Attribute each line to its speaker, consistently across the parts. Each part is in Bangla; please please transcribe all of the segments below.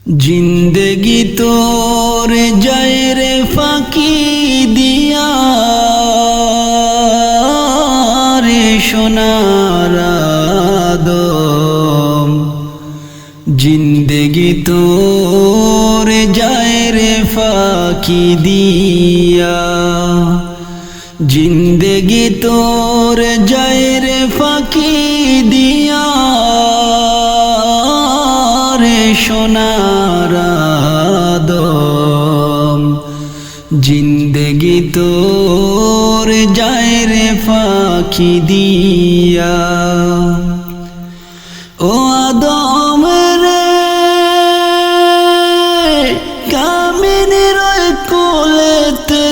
Speaker 1: जिंदगी तोर जाए रे फाकी दिया रे सोनारा दम। जिंदगी तोर जाए रे फाकी दिया, जिंदगी तोर जाए रे फाकी दिया रे सोनारा दम। जिंदगी तोर जाए रे फाकी दिया। ओ आदम रे कामिनीर कोलेते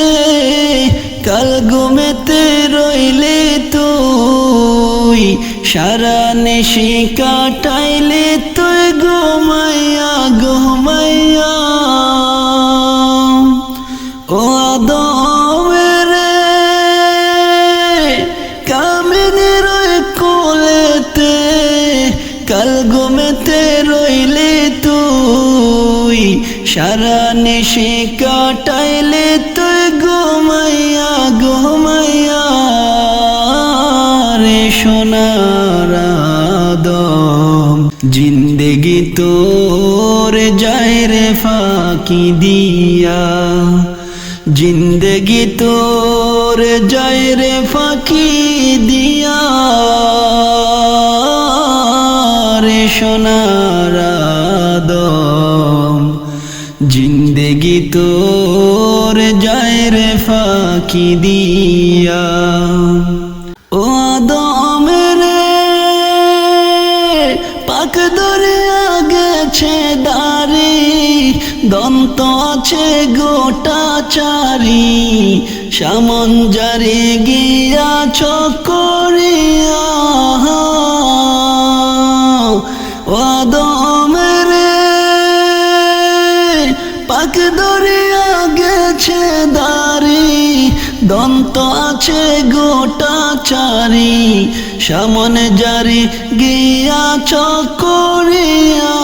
Speaker 1: काल घुमेते रइले तुई, सारा निশি काटाइले तुई घुमाइया घुमाइया। ओ आदम रे कामिनीर कोलेते काल घुमेते रइले तुई, सारा निশি काटाइले तुई घुमाइया घुमाइया रे सोनारा दम। जिंदगी तोर जाए रे फाकी दिया, जिंदगी तोर जाए रे फाकी दिया रे सोनारा दम। जिंदगी तोर जाए रे फाकी दिया। ओ आदम रे पाक दरिया गेছে দারি, দন্ত আছে গোটা চারি, সামন জারি গিয়াছ করিয়া। ও আদম রে পাক দরিয়া গেছে দারি, দন্ত আছে গোটা চারি, সামনে জারি গিয়াছ করিয়া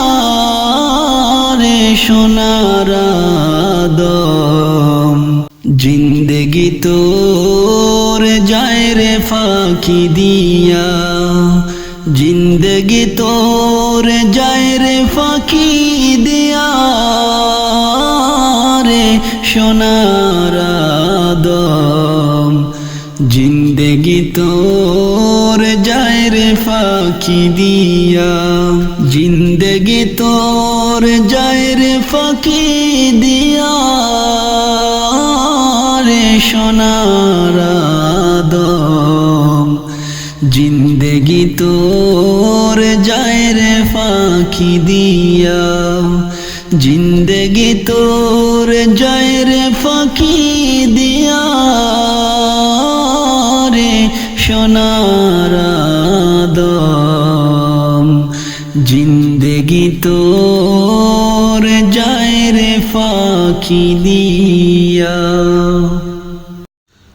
Speaker 1: রে সোনারা দম। জিন্দগি তোর যায় রে ফাঁকি দিয়া, जिंदगी तोर जाए रे फाकी दिया रे सोनारा दम। जिंदगी तोर जाए रे फाकी दिया, जिंदगी तोर जाए रे फाकी दिया रे सोनारा दम। जिंदगी तोर जाए रे फाकी दिया, जिंदगी तोर जाए रे फाकी दिया रे सोनारा दम। जिंदगी तोर जाए रे फाकी दिया।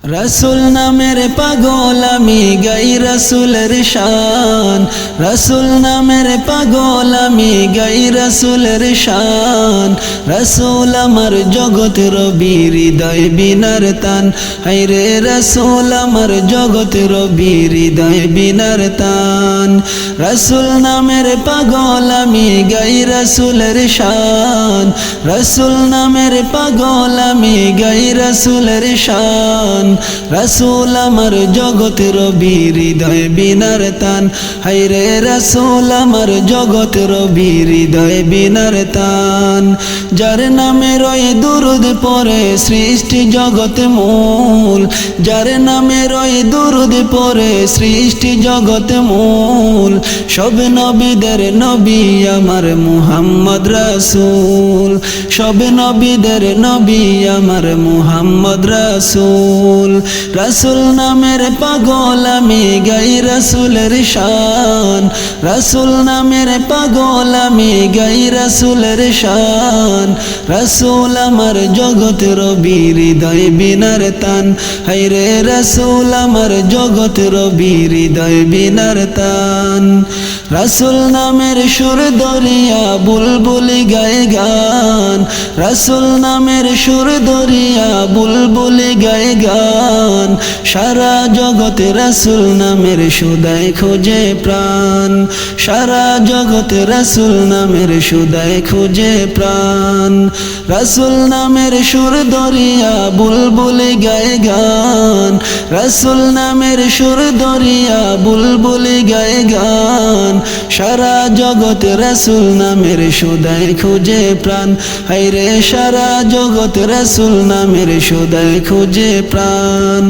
Speaker 1: रसूल नामेर पागल आमी गाई रसूलेर शान, रसूल नामेर पागल आमी गाई रसूलेर शान। रसूल आमार जगतेर हृदय बिनार तान, हायरे रसूल आमार जगतेर हृदय बिनार तान। रसूल नामेर पागल आमी गाई रसूलेर शान, रसूल नामेर पागल आमी गाई रसूलेर शान। रसूल आमार जगतेर हृदय बिनार तान, हायरे रसूल आमार जगतेर हृदय बिनार तान। जार नामे रये दुरूद पड़े सृष्टि जगत मूल, जार नामे रये दुरूद पड़े सृष्टि जगत मूल। सब नबीदेर नबी आमार मुहम्मद रसूल, सब नबीदेर नबी आमार मुहम्मद रसूल। রাসূল রাসূল নামের পাগল আমি গাই রাসূলের শান রাসূল নামের পাগল আমি গাই রাসূলের শান রাসূল আমার জগতের হৃদয় বিনার তান হায়রে রাসূল আমার জগতের হৃদয় বিনার তান রাসূল নামের সুর দরিয়া বুলবুলি গায়ে গান রাসূল নামের সুর দরিয়া বুলবুলি গায়ে গান সারা জগতে রাসূল নামের সুদায় খোঁজে প্রাণ সারা জগতে রাসূল নামের সুদায় খোঁজে প্রাণ রাসূল নামের সুর দরিয়া বুলবুলি গায়ে গান রাসূল নামের সুর দরিয়া বুলবুলি গায়ে গান সারা জগতে রাসূল নামের সুদায় খোঁজে প্রাণ হায়রে সারা জগতে রাসূল নামের সুদায় খোঁজে প্রাণ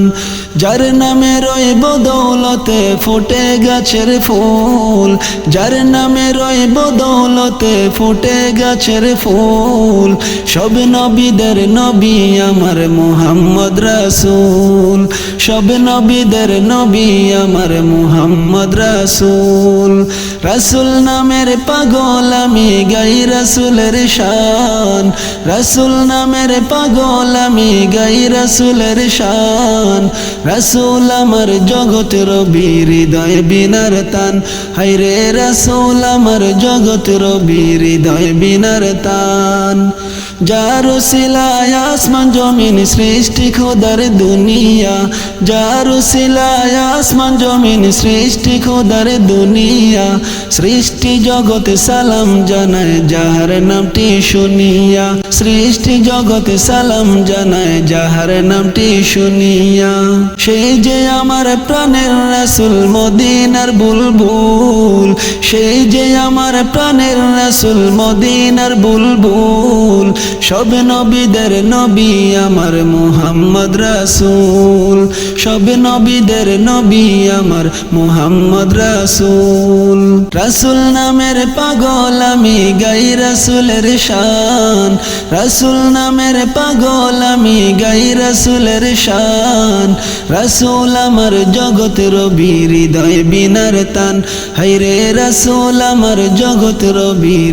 Speaker 1: যার নামের ওই বদৌলতে ফোটে গাছের ফুল যার নামের ওই বদৌলতে ফোটে গাছের ফুল সব নবীদের নবী আমার মুহাম্মদ রাসূল সব নবীদের নবী আমার মুহাম্মদ রাসূল রাসূল নামের পাগল আমি গাই রাসূলের শান রাসূল নামের পাগল আমি গাই রাসূলের শান রাসূল আমার জগতের হৃদয় বিনার তান হায়রে রাসূল আমার জগতের হৃদয় বিনার তান যার উসিলায় আসমান জমিন সৃষ্টি খোদার দুনিয়া যার উসিলায় আসমান জমিন সৃষ্টি খোদার দুনিয়া সৃষ্টি জগতে সালাম জানায় যাহার নামটি শুনিয়া সৃষ্টি জগতে সালাম জানায় যাহার নামটি শুনিয়া সেই যে আমার প্রাণের রাসূল মদিনার বুলবুল সেই যে আমার প্রাণের রাসূল মদিনার বুলবুল সব নবীদের নবী আমার মুহাম্মদ রাসূল সব নবীদের নবী আমার মুহাম্মদ রাসূল রাসূল নামের পাগল আমি গাই রাসূলের শান রাসূল নামের পাগল আমি গাই রাসূলের শান রাসূল আমার জগতের হৃদয় বিনার তান হায়রে রাসূল আমার জগতের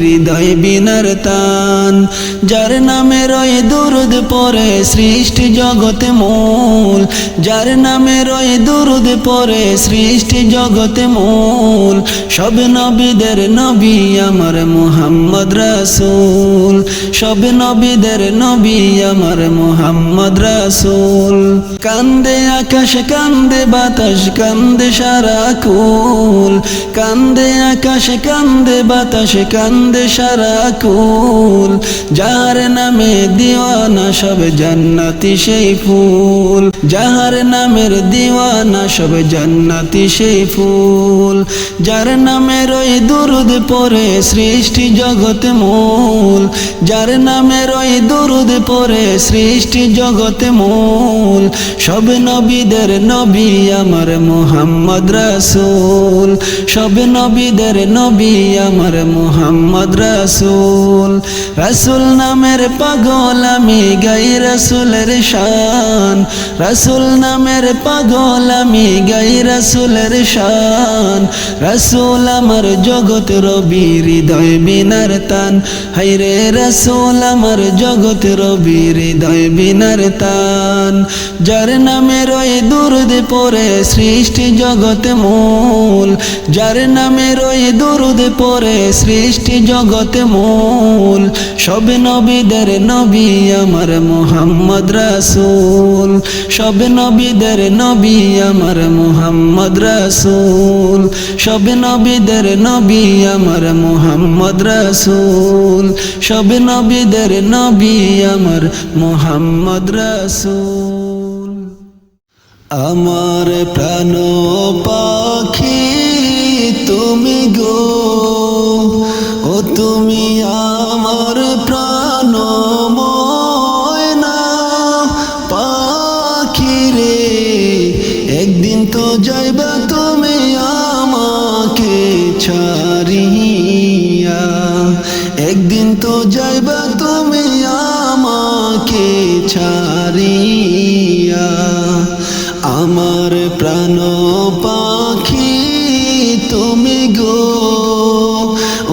Speaker 1: হৃদয় বিনার তান যার নামের ওই দুরুদ পড়ে সৃষ্টি জগতে মূল যার নামের ওই দুরুদ পড়ে সৃষ্টি জগতে মূল সব নবীদের নবী আমার মুহাম্মদ রাসূল সব নবীদের নবী আমার মুহাম্মদ রাসূল কান্দে আকাশ কান্দে বাতাস কান্দে সারা কুল কান্দে আকাশ কান্দে বাতাস কান্দে সারা কুল যার নামে দিওয়ানা সব জান্নাতি সেই ফুল যার নামের দিওয়ানা সব জান্নাতি সেই ফুল যার নামের ওই দুরুদ পড়ে সৃষ্টি জগতে মূল যার নামের ওই দুরুদ পড়ে সৃষ্টি জগতে মূল সব নবীদের নবী আমার মুহাম্মদ রাসূল সব নবীদের নবী আমার মুহাম্মদ রাসূল রাসূল নামের পাগল আমি গাই রাসূলের শান রাসূল নামের পাগল আমি গাই রাসূলের শান রাসূল আমার জগতের হৃদয় বিনার তান হায়রে রাসূল আমার জগতের হৃদয় বিনার তান যার নামের ওই দুরুদ পড়ে সৃষ্টি জগতে মূল যার নামের ওই দুরুদ পড়ে সৃষ্টি জগতে মূল সব নবীদের নবী আমার মুহাম্মদ রাসূল সব নবীদের নবী আমার মুহাম্মদ রাসূল সব নবীদের নবী আমার মুহাম্মদ রাসূল সব নবীদের নবী আমার মুহাম্মদ রাসূল আমার প্রাণ পাখি তুমি গো ও তুমি আমার প্রাণ ময়না পাখি রে একদিন তো যাইবা তুমি আমাকে ছাড়িয়া একদিন তো যাইবা তুমি আমাকে ছাড়িয়া আমার প্রাণ পাখি তুমি গো,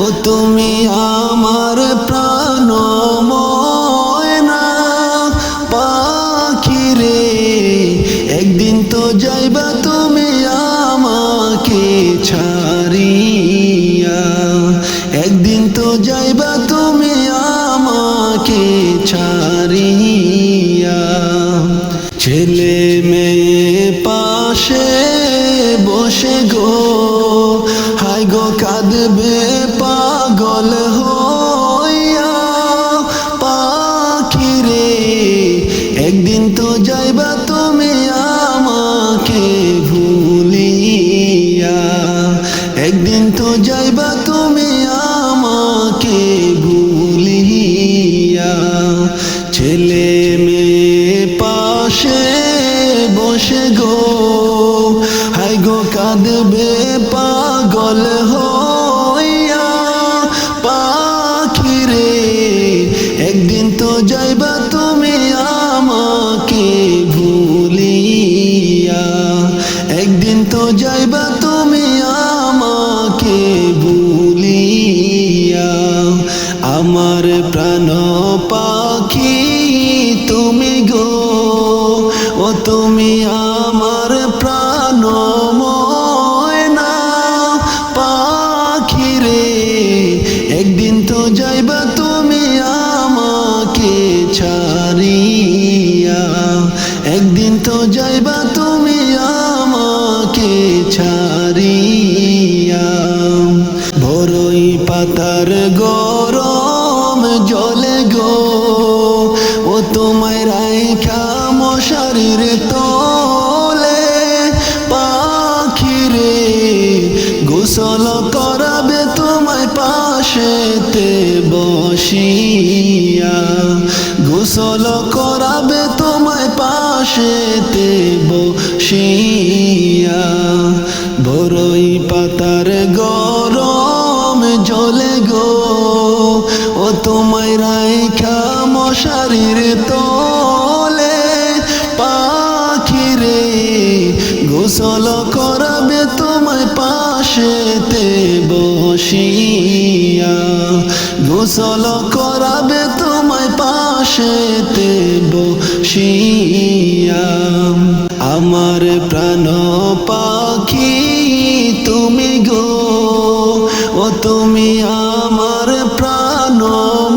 Speaker 1: ও তুমি আমার প্রাণ ময়না পাখি রে। একদিন তো যাইবা তুমি আমাকে ছাড়িয়া, একদিন তো যাইবা তুমি আমাকে ছাড়িয়া। ছেলে মেয়ে পাশে বসে গো, হায় গো কাঁদবে পাগল হইয়া পাখি রে। একদিন তো যাইবা তুমি আমাকে ভুলিয়া, একদিন তো যাইবা তুমি আমাকে ভুলিয়া। ছেলে মেয়ে পাশে বসে গো, হায় গো কাঁদবে পাগল হইয়া পাখি রে। একদিন তো যাইবা তুমি আমাকে ভুলিয়া, একদিন তো যাইবা তুমি আমাকে ভুলিয়া। আমার প্রাণ পাখি তুমি গো, ও তুমি আমার প্রাণ ময়না পাখি রে। একদিন তো যাইবা তুমি আমাকে ছাড়িয়া, একদিন তো যাইবা তুমি আমাকে ছাড়িয়া। বড়ই পাতার গরম জলে গো, ও তোমায় রাইখা মশারির তলে পাখি রে। গোসল করাবে তোমায় পাশেতে বসিয়া, গোসল করাবে তোমায় পাশেতে বসিয়া। বড়ই পাতার গরম জলে গো, ও তোমায় রাইখা মশারির তলে পাখি রে। গোসল করাবে তোমায় পাশেতে বসিয়া, গোসল করাবে তোমায় পাশেতে বসিয়া। আমার প্রাণ পাখি তুমি গো, ও তুমি আমার প্রাণ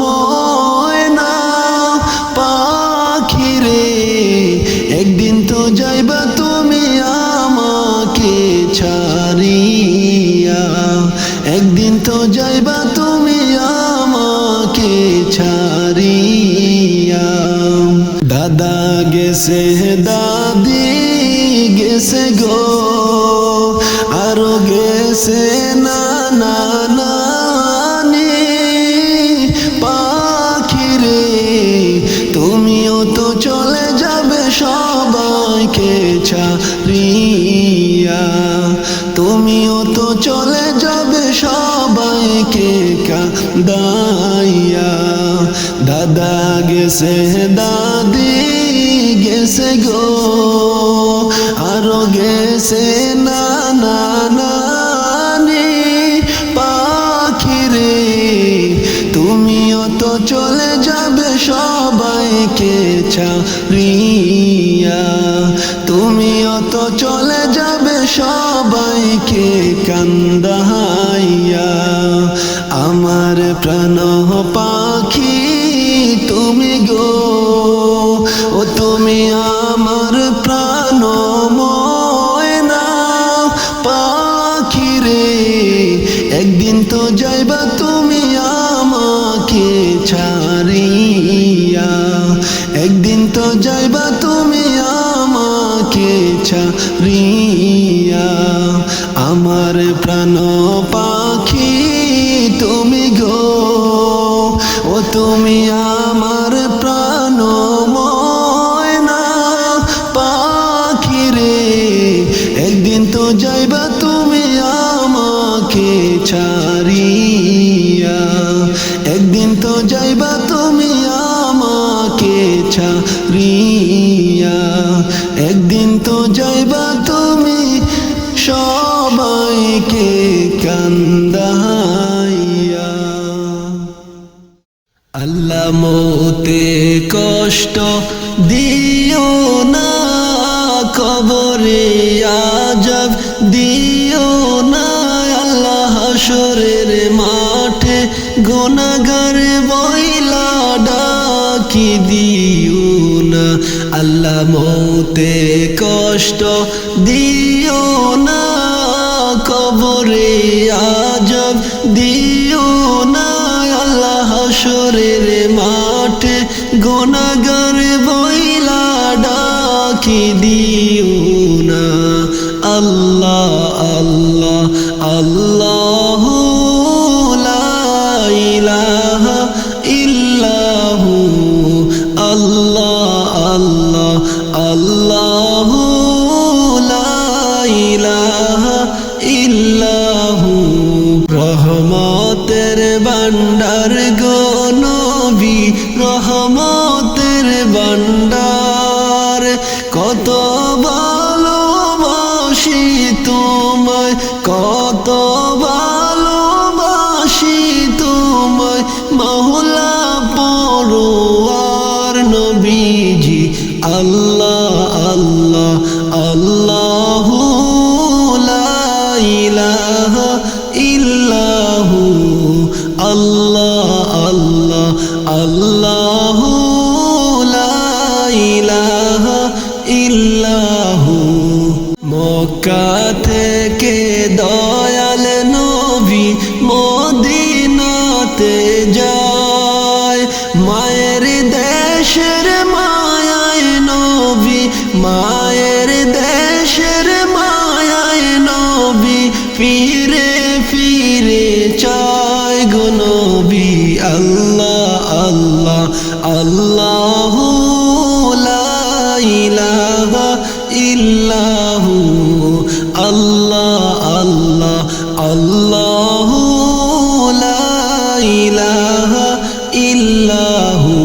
Speaker 1: ময়না পাখি রে। একদিন তো যাইবা তুমি আমাকে ছাড়িয়া, একদিন তো যাইবা তুমি আমাকে ছাড়িয়া। দাদা গেছে দাদি গেছে গো, আরো গেছে নানা নানি পাখি রে। তুমিও তো চলে যাবে সবাইকে ছাড়িয়া, তুমিও তো চলে যাবে সবাইকে কাঁদাইয়া। দাদা গেছে দাদি গেছে গো, আরো গেছে নানা নানি পাখি রে। তুমিও তো চলে যাবে সবাইকে ছাড়িয়া, তুমিও তো চলে যাবে সবাইকে কান্দাইয়া। আমার প্রাণ পাখি তুমি গো, ও তুমি আমার প্রাণ ময়না পাখি রে। একদিন তো যাইবা তুমি আমাকে ছাড়িয়া, একদিন তো যাইবা তুমি আমাকে ছাড়িয়া। আমার প্রাণ পাখি তুমি গো, ও তুমি আমার প্রাণ ময়না পাখি রে। একদিন তো যাইবা তুমি আমাকে ছাড়িয়া, একদিন তো যাইবা তুমি আমাকে ছাড়িয়া। একদিন তো যাইবা তুমি সবাইকে কান্দাইয়া। আল্লাহ মৌতে কষ্ট দিও না, কবরে আযাব দিও না, আল্লাহ হাসরের মাঠে গুনাহগার বইলা ডাকি দিও না। আল্লাহ মৌতে কষ্ট দিও না, কবরে আযাব দিও না, আল্লাহ হাসরের মাঠে গুনাহগার বইলা ডাকি দিও না। আল্লাহ আল্লাহ আল্লাহু লা ইলাহা ইল্লাহু, আল্লাহ আল্লাহ আল্লাহু লা ইলাহা ইল্লাহু। রহমতের ভান্ডার গো নবী, রহমতের ভান্ডার, কত ভালোবাসি তোমায়, কত ভালোবাসি তোমায় মাওলা পরওয়ার নবীজি। আল্লাহ আল্লাহ আল্লাহু লা ইলাহা ইল্লাহু, আল্লাহ আল্লাহ আল্লাহু লা ইলাহা ইল্লাহু। মক্কা থেকে দয়াল নবী মদিনাতে যায়, মায়ের দেশের মায়ায় নবী, মায়ের দেশের মায়ায় নবী ফিরে ফিরে চায় গো নবী। আল্লাহ আল্লাহ আল্লাহু লা ইলাহা ইল্লাহু, আল্লাহ আল্লাহ আল্লাহু লা ইলাহা ইল্লাহু।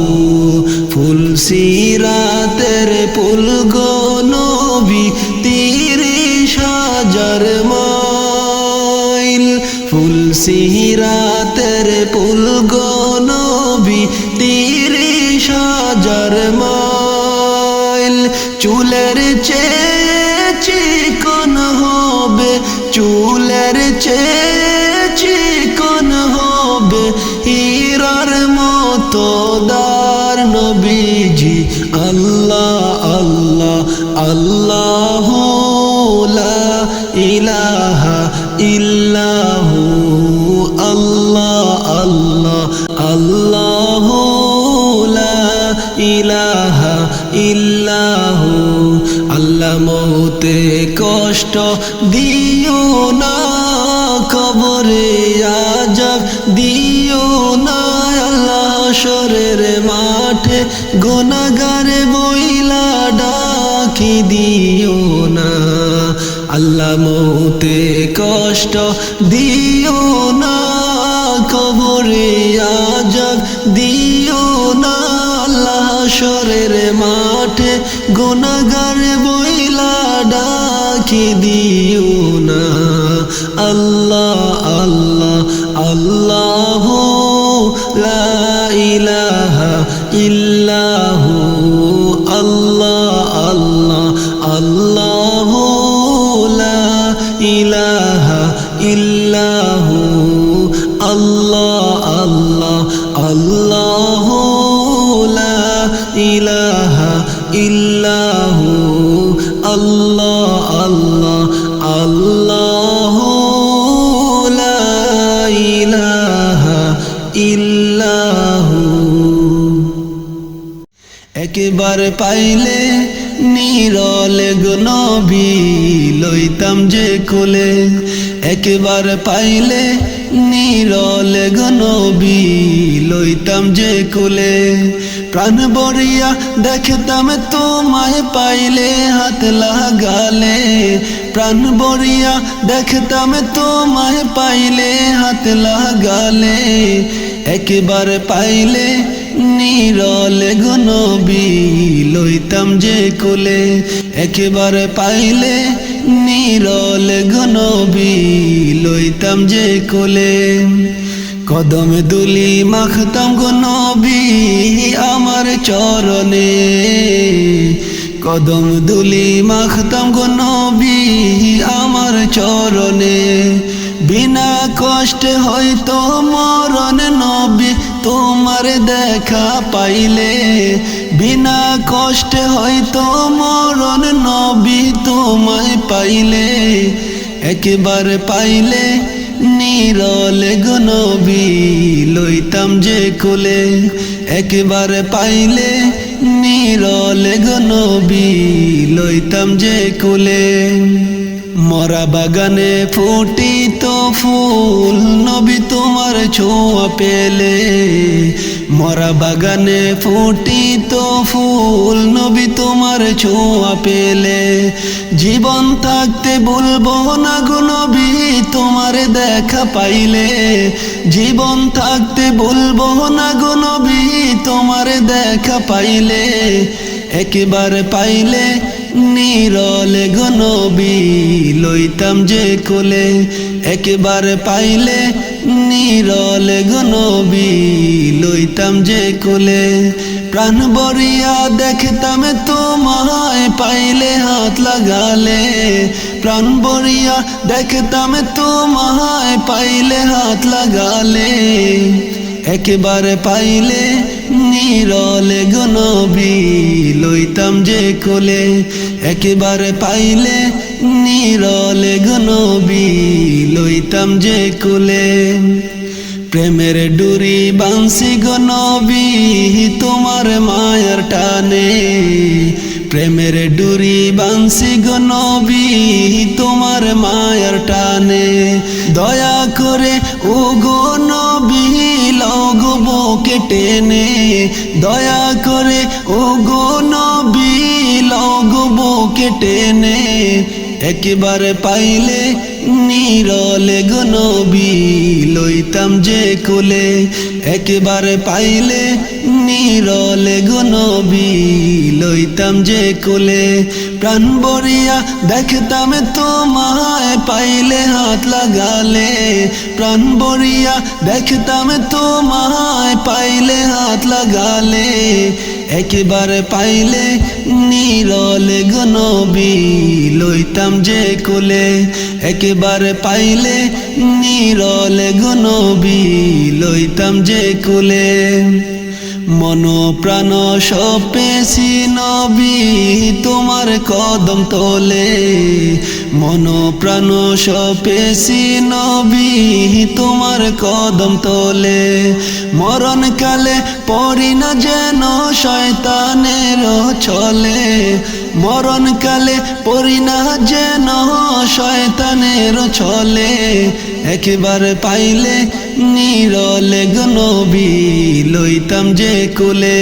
Speaker 1: ফুল সিরাতের পুল গো নবী ৩০,০০০ মাইল, ফুল সিরাতের পুল গো নবী ৩০,০০০ মাইল। চুলের চেয়ে চিকন হবে, চুলের চেয়ে চিকন হবে হীরার মতো দার নবীজি। আল্লাহ আল্লাহ আল্লাহু লা ইলাহা ইল্লাহু, আল্লাহ আল্লাহ আল্লাহু লা ইলাহা ইল্লাহু। আল্লাহ মৌতে কষ্ট দিও না, কবরে আযাব দিও না, আল্লাহ হাসরের মাঠে গুনাহগার বইলা ডাকি দিও না। আল্লাহ মৌতে কষ্ট দিও না, কবরে আযাব দিও না, আল্লাহ হাসরের মাঠে গুনাহগার বইলা ডাকি দিও না। আল্লাহ আল্লাহ আল্লাহু লা ইলাহা ইল্লাহু, আল্লাহ আল্লাহ আল্লাহু লা ইলাহা ইল্লাহু, আল্লাহ আল্লাহ আল্লাহু লা ইলাহা ইল্লাহু, আল্লাহ আল্লাহ আল্লাহু লা ইলাহা ইল্লাহু। একবার পাইলে নিরল গো নবী লইতাম যে কোলে, একবার পাইলে নিরল গো নবী লইতাম যে কোলে। প্রাণ ভরিয়া দেখতাম তোমায় পাইলে হাত লাগালে, প্রাণ ভরিয়া দেখতাম তোমায় পাইলে হাত লাগালে। একবার পাইলে নিরলে গো নবী লইতাম যে কোলে একেবারে পাইলে নিরলে গো নবী লইতাম যে কোলে কদমে দুলি মাখতাম গো নবী আমার চরণে কদম দুলি মাখতাম গো নবী আমার চরণে বিনা কষ্টে হয়তো মরণ নবী তোমার দেখা পাইলে বিনা কষ্টে হয়তো মরণ নবী তোমায় পাইলে একেবারে পাইলে নিরলে গো নবী লইতাম যে কোলে একেবারে পাইলে নিরলে গো নবী লইতাম যে কোলে মরা বাগানে ফুটিত ফুল নবী তোমার ছোঁয়া পেলে মরা বাগানে ফুটিত ফুল নবী তোমার ছোঁয়া পেলে জীবন থাকতে বলবো না গো নবী তোমার দেখা পাইলে জীবন থাকতে বলবো না গো নবী তোমার দেখা পাইলে একেবারে পাইলে নিরলে গো নবী লইতাম যে কোলে একেবারে পাইলে নিরলে গো নবী লইতাম যে কোলে প্রাণ ভরিয়া দেখতাম তোমায় পাইলে হাত লাগালে প্রাণ ভরিয়া দেখতাম তোমায় পাইলে হাত লাগালে একেবারে পাইলে নিরলে গো নবী লইতাম যে কোলে একেবারে পাইলে নিরলে গো নবী লইতাম যে কোলে প্রেমের ডুরি বাঁশি গো নবী তোমার মায়ার টানে প্রেমের ডুরি বাঁশি গো নবী তোমার মায়ার টানে দয়া করে ও গো নবী লগো বুকে টেনে দয়া করে ও গো নবী লগো বুকে টেনে একেবারে পাইলে নিরলে গো নবী লইতাম যে কোলে একেবারে পাইলে নিরলে গো নবী লইতাম যে কোলে প্রাণ ভরিয়া দেখতাম তোমায় পাইলে হাত লাগালে প্রাণ ভরিয়া দেখতাম তোমায় পাইলে হাত লাগালে একেবারে পাইলে নিরলে গো নবী লইতাম যে কোলে একেবারে পাইলে নিরলে গো নবী লইতাম যে কোলে মন প্রাণ সপেছি নবী তোমার কদম তোলে মন প্রাণ সপেছি নবী তোমার কদম তোলে মরণ কালে পড়ি না যেন শয়তানের ছলে মরণ কালে পড়ি না যেন শয়তানের ছলে একেবারে পাইলে নিরলে গো নবী লইতাম যে কোলে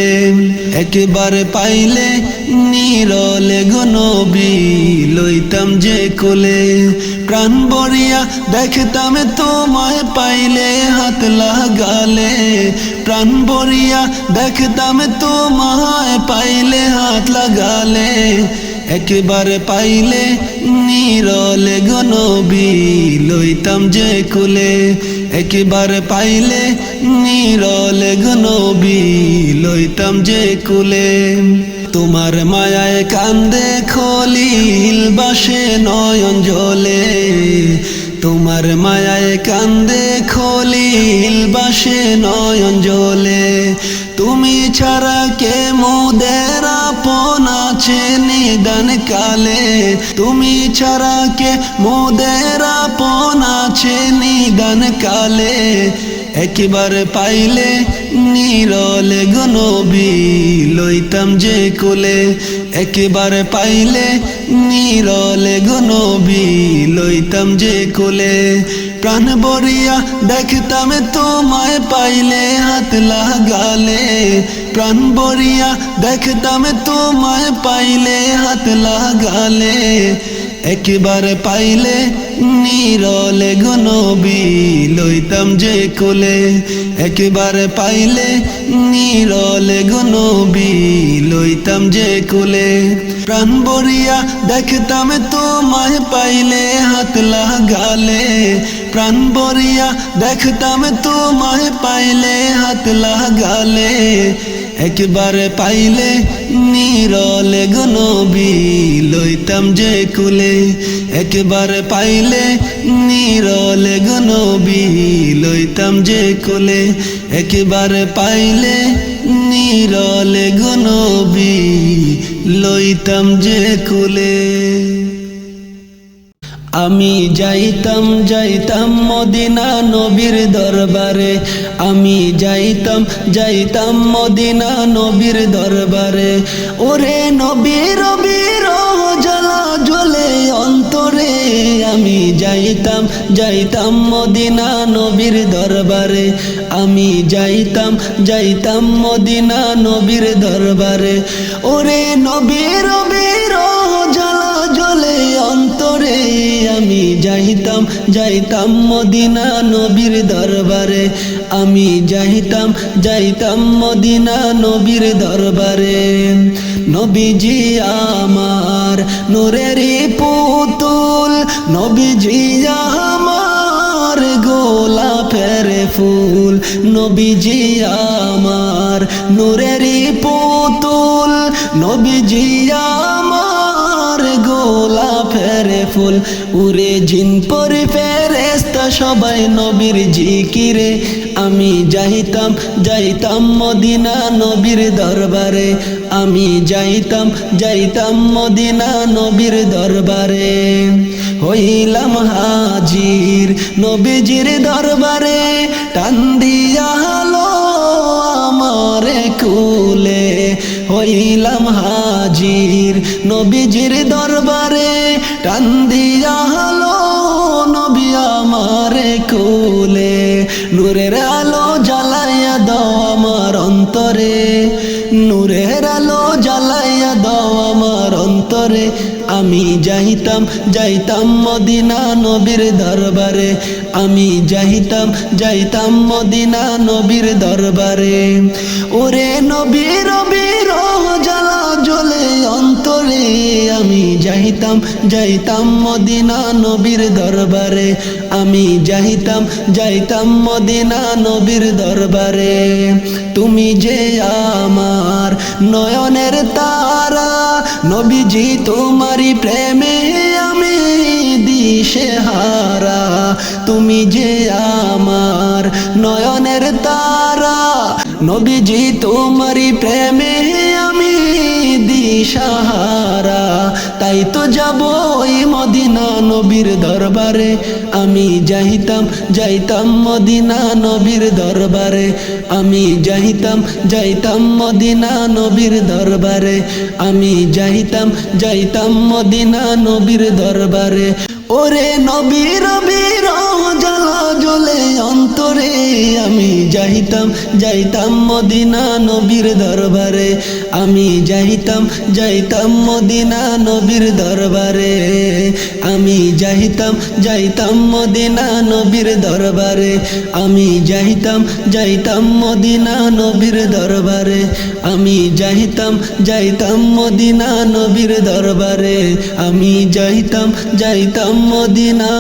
Speaker 1: একেবারে পাইলে নিরলে গো নবী লইতাম যে কোলে প্রাণ ভরিয়া দেখতাম তোমায় পাইলে হাত লাগালে প্রাণ ভরিয়া দেখতাম তোমায় পাইলে হাত লাগালে একেবারে পাইলে নিরলে গো নবী লইতাম যে কোলে একেবারে পাইলে নিরলে গো নবী লইতাম যে কোলে তোমার মায়ায় কান্দে খলিল বাসে নয়ন জলে তোমার মায়ায় কান্দে খলিল বাসে নয়ন জলে তুমি ছাড়া কে মোদের আপন আছে নিদান কালে তুমি ছাড়া কে মোদের আপন আছে নিদান কালে একেবারে পাইলে নিরলে গো নবী লইতাম যে কোলে একেবারে পাইলে নিরলে গো নবী লইতাম যে কোলে প্রাণ ভরিয়া দেখতাম তোমায় পাইলে হাত লাগালে প্রাণ ভরিয়া দেখতাম তোমায় পাইলে হাত লাগালে একেবারে পাইলে নিরলে গো নবী লইতাম যে কোলে একেবারে পাইলে নিরলে নিরলে গো নবী লইতাম যে কোলে প্রাণ ভরিয়া দেখতাম তোমায় পাইলে হাত লাগালে প্রাণ ভরিয়া দেখতাম তোমায় পাইলে হাত লাগালে একবারে পাইলে নিরলে গো নবী লইতাম যে কোলে একবারে পাইলে নিরলে গো নবী লইতাম যে কোলে একবারে পাইলে নিরলে গো নবী লইতাম যে কোলে আমি যাইতাম মদিনা নবীর দরবারে আমি যাইতাম মদিনা নবীর দরবারে ওরে নবীর জ্বালা জ্বলে অন্তরে আমি যাইতাম মদিনা নবীর দরবারে আমি যাইতাম মদিনা নবীর দরবারে ওরে নবীর জ্বালা জ্বলে অন্তরে আমি যাইতাম মদিনা নবীর দরবারে আমি যাইতাম মদিনা নবীর দরবারে নবীজি আমার নূরেরই পুতুল নবীজি আমার গোলাপের ফুল নবীজি আমার নূরেরই পুতুল নবীজি আমার গোলাপের ফুল উরে জিন পরি ফেরেশতা সবাই নবীর জিকিরে আমি যাইতাম মদিনা নবীর দরবারে আমি যাইতাম মদিনা নবীর দরবারে হইলাম হাজির নবীজির দরবারে টান দিয়া হলো আমারে কুলে হইলাম হাজির নবীজির দরবারে টান দিয়া হলো নবী আমারে কুলে নূরের আলো জ্বালাইয়া দাও আমার অন্তরে নূরের আলো জ্বালাইয়া দাও আমার অন্তরে আমি যাইতাম মদিনা নবীর দরবারে আমি যাইতাম মদিনা নবীর দরবারে ওরে নবীর জ্বালা জ্বলে অন্তরে আমি যাইতাম মদিনা নবীর দরবারে আমি যাইতাম মদিনা নবীর দরবারে তুমি যে আমার নয়নের তারা নবীজি তোমারই প্রেমে আমি দিশেহারা তুমি যে আমার নয়নের তারা নবীজি তোমারই প্রেমে আমি দিশাহারা তাই তো যাব ওই মদিনা নবীর দরবারে আমি যাইতাম মদিনা নবীর দরবারে আমি যাইতাম মদিনা নবীর দরবারে আমি যাইতাম মদিনা নবীর দরবারে ওরে নবীর জ্বালা জ্বলে অন্তরে আমি যাইতাম মদিনা নবীর দরবারে আমি যাইতাম মদিনা নবীর দরবারে আমি যাইতাম মদিনা নবীর দরবারে আমি যাইতাম মদিনা নবীর দরবারে আমি যাইতাম মদিনা নবীর দরবারে আমি যাইতাম মদিনা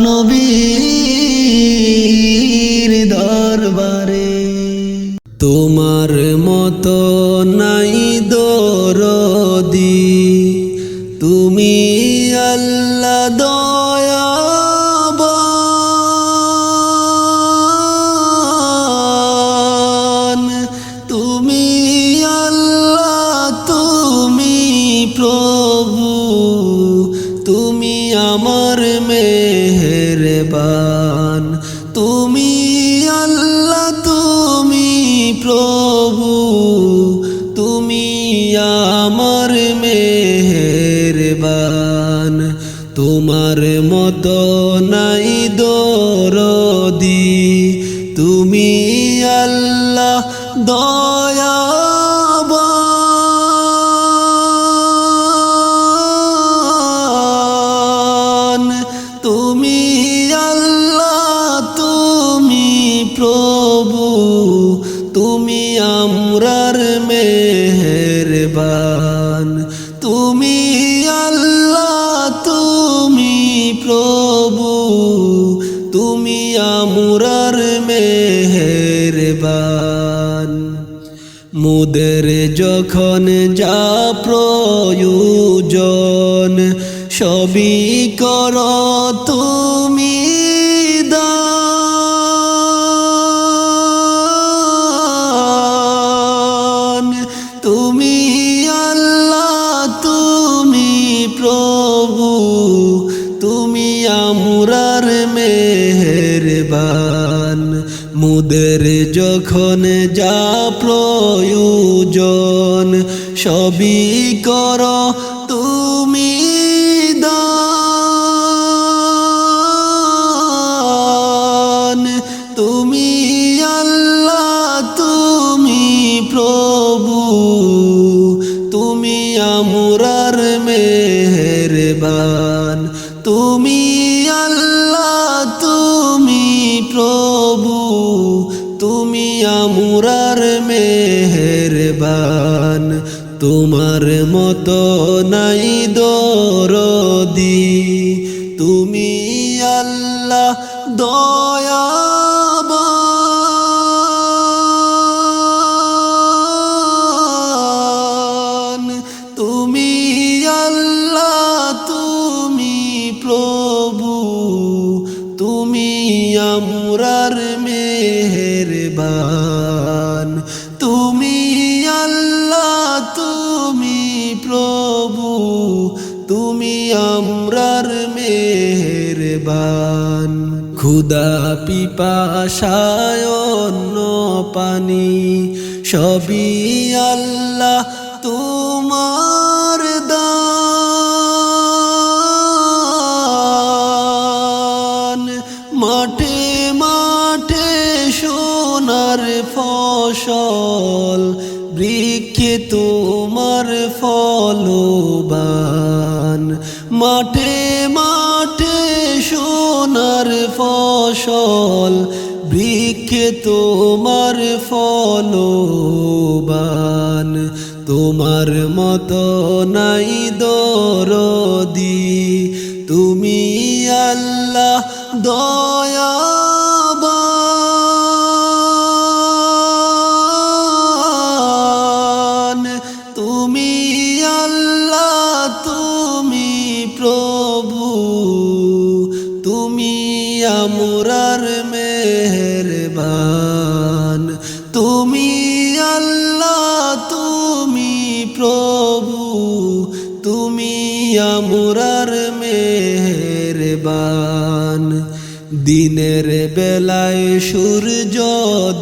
Speaker 1: নবীর দরবারে তোমার মতো নাই দরদি তুমি আল্লাহ দয়াবান তুমি আল্লাহ তুমি প্রভু তুমি আমার মেহেরবান তুমি আল্লাহ তুমি প্রভু তুমি আমার মেহেরবান তোমার মতো নাই দরদি তুমি আল্লাহ দয়াবান তুমি আল্লাহ তুমি প্রভু তুমি আমরার মেহেরবান। তুমি আল্লাহ, তুমি প্রভু, তুমি আমরার মেহেরবান। মোদের যখন যা প্রয়োজন সবই করো তুমি দান। তুমি আল্লাহ, তুমি প্রভু, তুমি আমরার মেহেরবান। মোদের যখন যা প্রয়োজন সবই করো তুমি দান। তুমি আল্লাহ, তুমি প্রভু, তুমি আমরার মেহেরবান। তুমি আল্লাহ, তুমি প্রভু, তুমি আমরার মেহেরবান। তোমার মতো নাই দরদি, তুমি আল্লাহ দয়াবান। তুমি আল্লাহ, তুমি প্রভু, তুমি আমরার মেহেরবান। তুমি আল্লাহ, তুমি প্রভু, তুমি আমরার মেহেরবান। ক্ষুধা পিপাসায় অন্ন পানি সবই আল্লাহ তোমার দান। মাঠে মাঠে সোনার ফসল, বৃক্ষে তোমার ফলবান। মাঠে মাঠে সোনার ফসল, বৃক্ষে তোমার ফলবান। তোমার মতো নাই দরদি, তুমি আল্লাহ দয়াবান। তুমি আল্লাহ, তুমি প্রভু, তুমি আমরার মেহেরবান। তুমি আল্লাহ, তুমি প্রভু, তুমি আমরার মেহেরবান। দিনের বেলায় সূর্য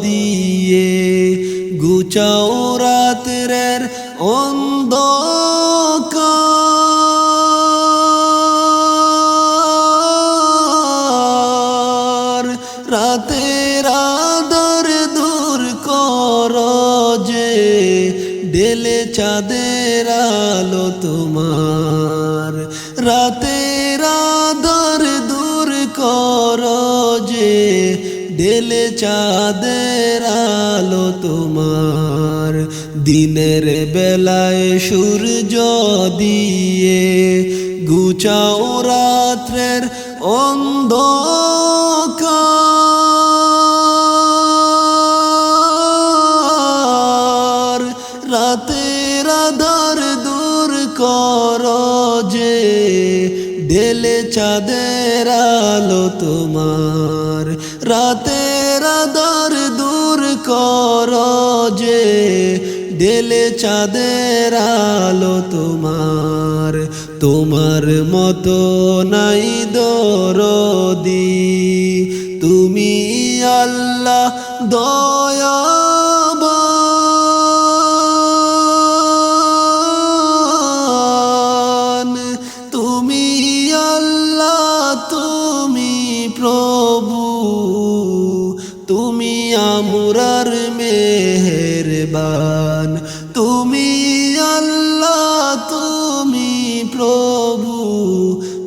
Speaker 1: দিয়ে গুচাও রাতের অন্ধকার। রাতের আঁধার দূর করো যে, ঢেলে চাঁদের আলো তোমার। রাতের আঁধার দূর করো যে, ঢেলে চাঁদের আলো তোমার। দিনের বেলায় সূর্য দিয়ে গুচাও রাত্রের অন্ধকার। রাতের আঁধার দূর করো যে, ঢেলে চাঁদের আলো তোমার। রাতের আঁধার দূর করো যে, ঢেলে চাঁদের আলো তোমার। তোমার মতো নাই দরদি, তুমি আল্লাহ দয়াবান। তুমি আল্লাহ, তুমি প্রভু, তুমি আমরার মেহেরবান। তুমি আল্লাহ, তুমি প্রভু,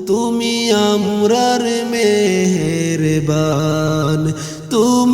Speaker 1: তুমি আমরার মেহেরবান। তুমি